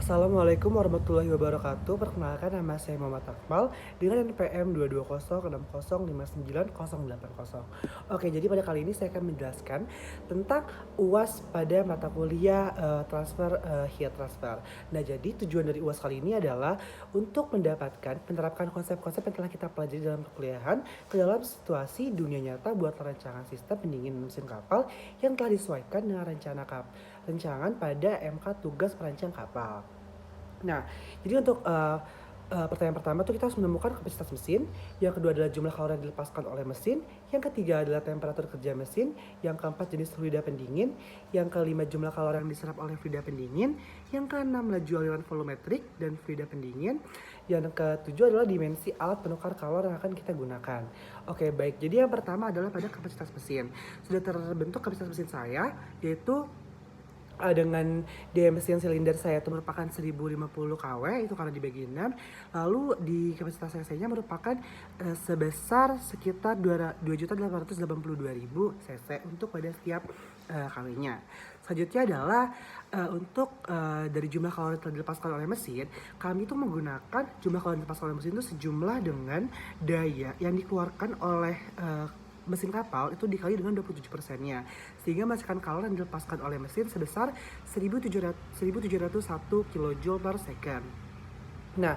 Assalamualaikum warahmatullahi wabarakatuh. Perkenalkan, nama saya Muhammad Akmal dengan NPM 220605980. Oke, jadi pada kali ini saya akan menjelaskan tentang UAS pada mata kuliah heat transfer. Nah, jadi tujuan dari UAS kali ini adalah untuk menerapkan konsep-konsep yang telah kita pelajari dalam perkuliahan ke dalam situasi dunia nyata buat rancangan sistem pendingin mesin kapal yang telah disesuaikan dengan rancangan pada MK tugas perancang kapal. Nah, jadi untuk pertanyaan pertama tuh kita harus menemukan kapasitas mesin, yang kedua adalah jumlah kalori yang dilepaskan oleh mesin, yang ketiga adalah temperatur kerja mesin, yang keempat jenis fluida pendingin, yang kelima jumlah kalori yang diserap oleh fluida pendingin, yang keenam laju aliran volumetrik dan fluida pendingin, yang ketujuh adalah dimensi alat penukar kalori yang akan kita gunakan. Oke, baik. Jadi yang pertama adalah pada kapasitas mesin. Sudah terbentuk kapasitas mesin saya, yaitu dengan daya mesin silinder saya itu merupakan 1050 kW, itu karena dibagi 6. Lalu di kapasitas CC-nya merupakan sebesar sekitar 2.882.000 cc untuk pada setiap kalinya. Selanjutnya adalah untuk dari jumlah kalori yang telah dilepaskan oleh mesin, kami itu menggunakan jumlah kalori yang dilepaskan oleh mesin itu sejumlah dengan daya yang dikeluarkan oleh mesin kapal itu dikali dengan 27%-nya, sehingga menghasilkan kalori yang dilepaskan oleh mesin sebesar 1701 kJ per second. Nah,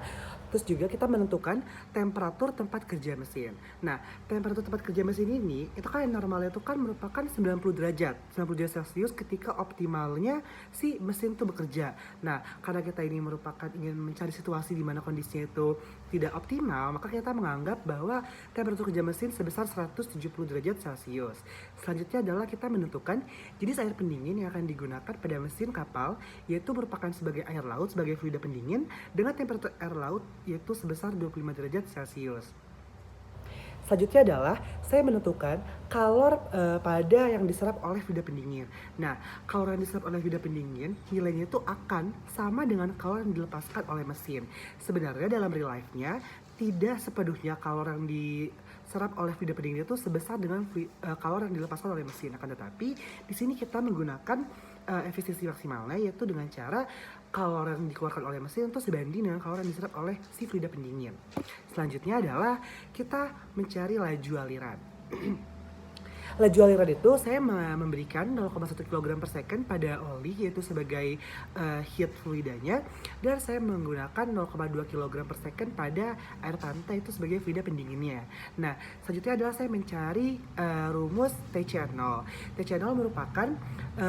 terus juga kita menentukan temperatur tempat kerja mesin. Nah, temperatur tempat kerja mesin ini, itu kan normalnya itu kan merupakan 90 derajat Celcius ketika optimalnya si mesin itu bekerja. Nah, karena kita ini merupakan ingin mencari situasi di mana kondisinya itu tidak optimal, maka kita menganggap bahwa temperatur kerja mesin sebesar 170 derajat Celcius. Selanjutnya adalah kita menentukan jenis air pendingin yang akan digunakan pada mesin kapal, yaitu merupakan sebagai air laut sebagai fluida pendingin dengan temperatur air laut yaitu sebesar 25 derajat Celcius. Selanjutnya adalah saya menentukan kalor pada yang diserap oleh fluida pendingin. Nah, kalor yang diserap oleh fluida pendingin nilainya itu akan sama dengan kalor yang dilepaskan oleh mesin. Sebenarnya dalam real life-nya tidak sepenuhnya kalor yang diserap oleh fluida pendingin itu sebesar dengan kalor yang dilepaskan oleh mesin. Akan tetapi di sini kita menggunakan efisiensi maksimalnya, yaitu dengan cara kalori yang dikeluarkan oleh mesin itu sebanding dengan kalori yang diserap oleh si fluida pendingin. Selanjutnya adalah kita mencari laju aliran. Laju aliran itu saya memberikan 0,1 kg per second pada oli, yaitu sebagai heat fluidanya, dan saya menggunakan 0,2 kg per second pada air pantai itu sebagai fluida pendinginnya. Nah, selanjutnya adalah saya mencari rumus TC0. TC0 merupakan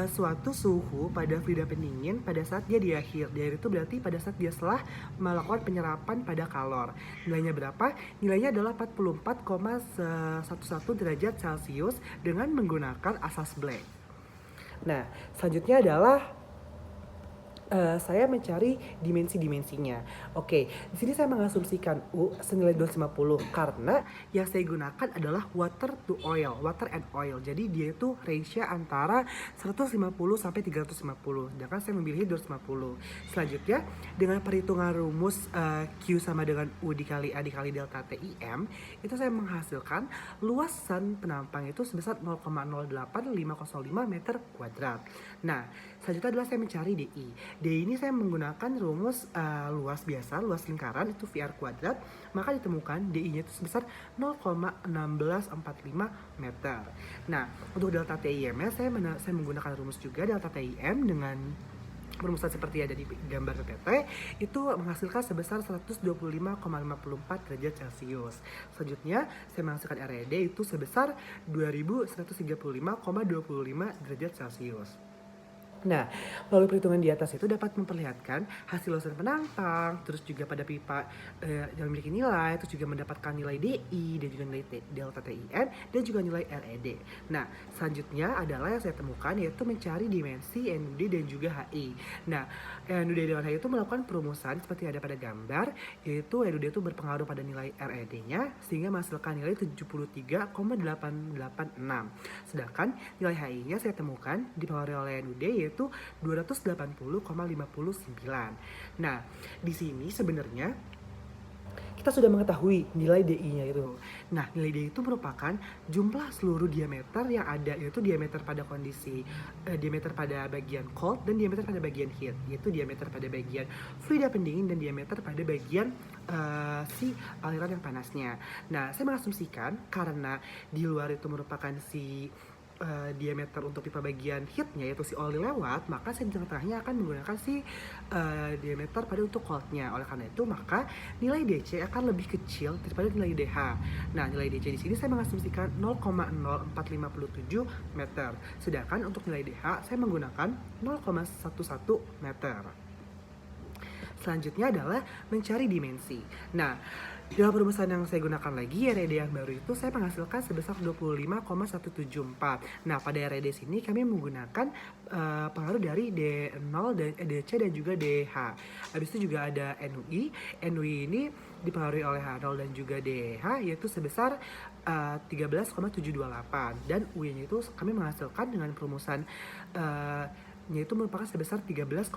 suatu suhu pada fluida pendingin pada saat dia di akhir. Di akhir itu berarti pada saat dia setelah melakukan penyerapan pada kalor. Nilainya berapa? Nilainya adalah 44,11 derajat Celcius dengan menggunakan asas Black. Nah, selanjutnya adalah saya mencari dimensi-dimensinya. Oke, di sini saya mengasumsikan U senilai 250 karena yang saya gunakan adalah water and oil. Jadi dia itu ratio antara 150 sampai 350. Sedangkan saya memilih 250. Selanjutnya, dengan perhitungan rumus Q sama dengan U dikali A dikali delta TIM, itu saya menghasilkan luasan penampang itu sebesar 0,08505 meter kuadrat. Nah, selanjutnya adalah saya mencari DI. DI ini saya menggunakan rumus luas biasa, luas lingkaran itu VR kuadrat, maka ditemukan DI-nya itu sebesar 0,1645 meter. Nah, untuk delta TIM-nya saya menggunakan rumus juga delta TIM dengan perumusan seperti ada di gambar PPT, itu menghasilkan sebesar 125,54 derajat Celcius. Selanjutnya, saya menghasilkan RED itu sebesar 2135,25 derajat Celcius. Nah, melalui perhitungan di atas itu dapat memperlihatkan hasil luasan penampang, terus juga pada pipa yang memiliki nilai, terus juga mendapatkan nilai DI, dan juga nilai delta TIM, dan juga nilai RED. Nah, selanjutnya adalah yang saya temukan yaitu mencari dimensi NUD dan juga HI. Nah, NUD dan HI itu melakukan perumusan seperti ada pada gambar, yaitu NUD itu berpengaruh pada nilai RED-nya, sehingga menghasilkan nilai 73,886. Sedangkan nilai HI-nya saya temukan dipengaruhi oleh NUD yaitu 280,59. Nah, di sini sebenarnya kita sudah mengetahui nilai DI-nya itu. Nah, nilai DI itu merupakan jumlah seluruh diameter yang ada, yaitu diameter pada kondisi diameter pada bagian cold dan diameter pada bagian heat, yaitu diameter pada bagian fluida pendingin dan diameter pada bagian si aliran yang panasnya. Nah, saya mengasumsikan karena di luar itu merupakan si diameter untuk pipa bagian heatnya, yaitu si oli lewat, maka saya di tengah-tengahnya akan menggunakan si diameter pada untuk coldnya. Oleh karena itu maka nilai DC akan lebih kecil daripada nilai DH. Nah, nilai DC di sini saya mengasumsikan 0,0457 meter, sedangkan untuk nilai DH saya menggunakan 0,11 meter. Selanjutnya adalah mencari dimensi. Nah, dalam perumusan yang saya gunakan lagi, RED yang baru itu saya menghasilkan sebesar 25,174. Nah, pada RED sini kami menggunakan pengaruh dari D0, DC dan juga DH. Habis itu juga ada NUI. NUI ini dipengaruhi oleh H0 dan juga DH, yaitu sebesar 13,728. Dan UI-nya itu kami menghasilkan dengan perumusan yaitu merupakan sebesar 13,08.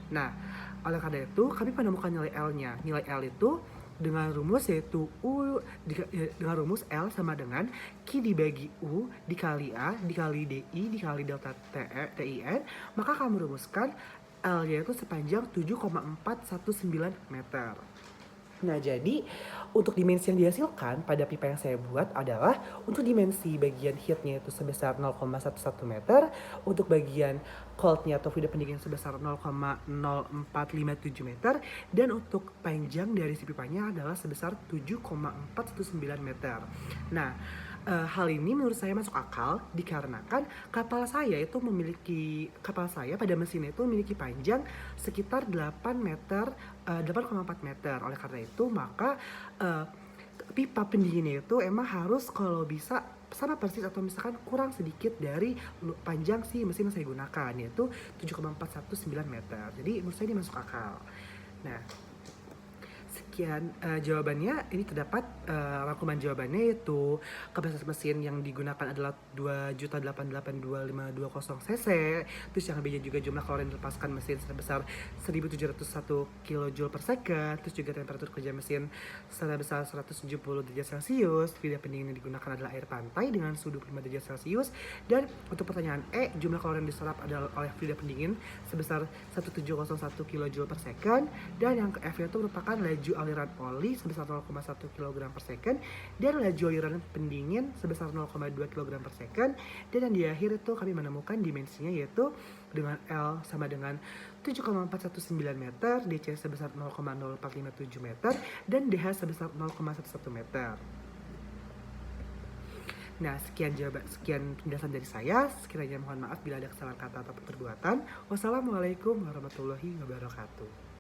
Nah, oleh karena itu kami menemukan nilai L-nya. Nilai L itu dengan rumus yaitu dengan rumus L sama dengan Q dibagi U dikali A dikali DI dikali delta TIN, maka kami rumuskan L-nya itu sepanjang 7,419 meter. Nah, jadi untuk dimensi yang dihasilkan pada pipa yang saya buat adalah untuk dimensi bagian heatnya itu sebesar 0,11 meter, untuk bagian coldnya atau fluida pendingin sebesar 0,0457 meter, dan untuk panjang dari si pipanya adalah sebesar 7,419 meter. Nah, hal ini menurut saya masuk akal dikarenakan kapal saya pada mesinnya itu memiliki panjang sekitar 8 meter, 8,4 meter. Oleh karena itu maka pipa pendinginnya itu emang harus kalau bisa sama persis atau misalkan kurang sedikit dari panjang si mesin yang saya gunakan, yaitu 7,419 meter. Jadi menurut saya ini masuk akal. Nah, sekian jawabannya. Ini terdapat rangkuman jawabannya, yaitu kapasitas mesin yang digunakan adalah 2.088.250 cc. Terus yang B-nya juga jumlah kalori yang dilepaskan mesin sebesar 1.701 kJ per second. Terus juga temperatur kerja mesin sebesar 170 derajat Celcius. Fluida pendingin yang digunakan adalah air pantai dengan suhu 25 derajat Celcius. Dan untuk pertanyaan E, jumlah kalori yang diserap adalah oleh fluida pendingin sebesar 1701 kJ per second. Dan yang ke F-nya itu merupakan laju aliran oli sebesar 0,1 kg per second dan laju aliran pendingin sebesar 0,2 kg per second. Dan yang di akhir itu kami menemukan dimensinya, yaitu dengan L sama dengan 7,419 meter, DC sebesar 0,0457 meter, dan DH sebesar 0,11 meter. Nah, sekian penjelasan dari saya. Sekiranya mohon maaf bila ada kesalahan kata atau perbuatan. Wassalamualaikum warahmatullahi wabarakatuh.